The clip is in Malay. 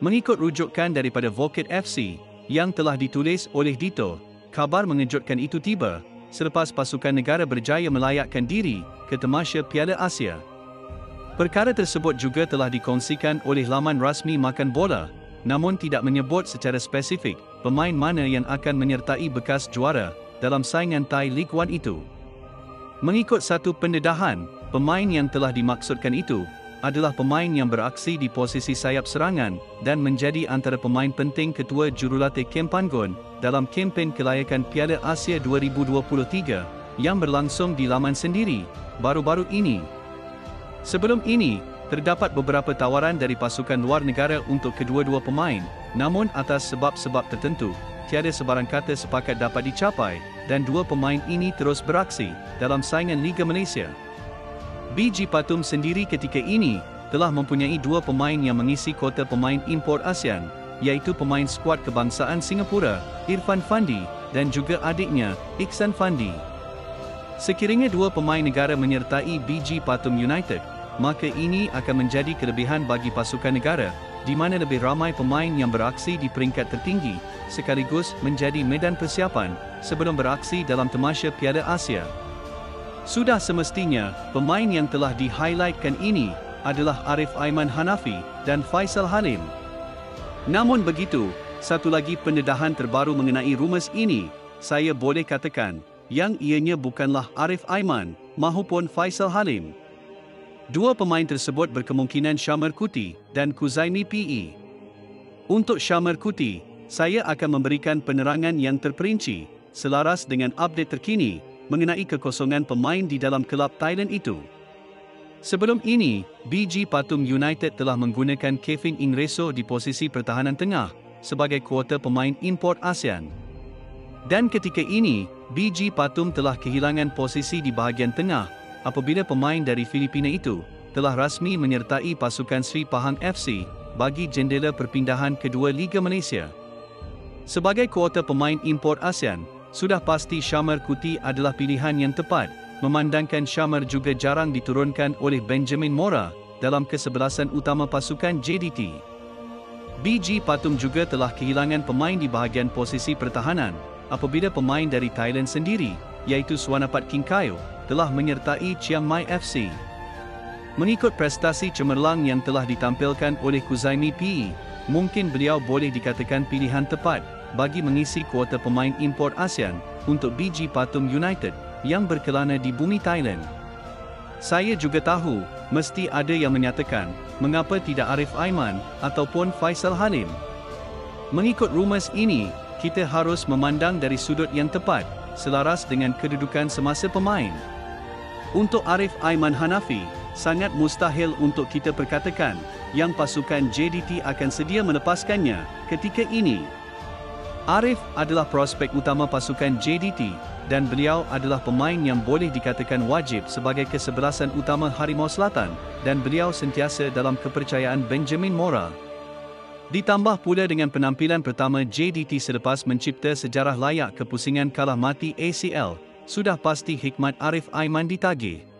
Mengikut rujukan daripada Voket FC yang telah ditulis oleh Dito, kabar mengejutkan itu tiba selepas pasukan negara berjaya melayakkan diri ke tamasya Piala Asia. Perkara tersebut juga telah dikongsikan oleh laman rasmi Makan Bola, namun tidak menyebut secara spesifik pemain mana yang akan menyertai bekas juara dalam saingan Thai League One itu. Mengikut satu pendedahan, pemain yang telah dimaksudkan itu adalah pemain yang beraksi di posisi sayap serangan dan menjadi antara pemain penting ketua jurulatih Kempanggun dalam kempen kelayakan Piala Asia 2023 yang berlangsung di laman sendiri baru-baru ini. Sebelum ini, terdapat beberapa tawaran dari pasukan luar negara untuk kedua-dua pemain, namun atas sebab-sebab tertentu, tiada sebarang kata sepakat dapat dicapai dan dua pemain ini terus beraksi dalam saingan Liga Malaysia. BG Patum sendiri ketika ini telah mempunyai dua pemain yang mengisi kota pemain import ASEAN, iaitu pemain skuad kebangsaan Singapura, Irfan Fandi, dan juga adiknya, Iksan Fandi. Sekiranya dua pemain negara menyertai BG Patum United, maka ini akan menjadi kelebihan bagi pasukan negara, di mana lebih ramai pemain yang beraksi di peringkat tertinggi, sekaligus menjadi medan persiapan sebelum beraksi dalam tamasya Piala Asia. Sudah semestinya, pemain yang telah di-highlightkan ini adalah Arif Aiman Hanafi dan Faisal Halim. Namun begitu, satu lagi pendedahan terbaru mengenai rumours ini, saya boleh katakan, yang ianya bukanlah Arif Aiman mahupun Faisal Halim. Dua pemain tersebut berkemungkinan Syamar Kuti dan Kuzaimi PE. Untuk Syamar Kuti, saya akan memberikan penerangan yang terperinci, selaras dengan update terkini mengenai kekosongan pemain di dalam kelab Thailand itu. Sebelum ini, BG Patum United telah menggunakan Kevin Ingreso di posisi pertahanan tengah sebagai kuota pemain import ASEAN. Dan ketika ini, BG Patum telah kehilangan posisi di bahagian tengah apabila pemain dari Filipina itu telah rasmi menyertai pasukan Sri Pahang FC bagi jendela perpindahan kedua Liga Malaysia. Sebagai kuota pemain import ASEAN, sudah pasti Syamar Kuti adalah pilihan yang tepat, memandangkan Syamar juga jarang diturunkan oleh Benjamin Mora dalam kesebelasan utama pasukan JDT. BG Patum juga telah kehilangan pemain di bahagian posisi pertahanan apabila pemain dari Thailand sendiri, iaitu Suanapat Kingkayo, telah menyertai Chiang Mai FC. Mengikut prestasi cemerlang yang telah ditampilkan oleh Kuzaimi PE, mungkin beliau boleh dikatakan pilihan tepat bagi mengisi kuota pemain import ASEAN untuk BG Patum United yang berkelana di bumi Thailand. Saya juga tahu, mesti ada yang menyatakan, mengapa tidak Arif Aiman ataupun Faisal Halim? Mengikut rumours ini, kita harus memandang dari sudut yang tepat, selaras dengan kedudukan semasa pemain. Untuk Arif Aiman Hanafi, sangat mustahil untuk kita perkatakan yang pasukan JDT akan sedia melepaskannya ketika ini. Arif adalah prospek utama pasukan JDT dan beliau adalah pemain yang boleh dikatakan wajib sebagai kesebelasan utama Harimau Selatan dan beliau sentiasa dalam kepercayaan Benjamin Mora. Ditambah pula dengan penampilan pertama JDT selepas mencipta sejarah layak kepusingan kalah mati ACL, sudah pasti hikmat Arif Aiman ditagih.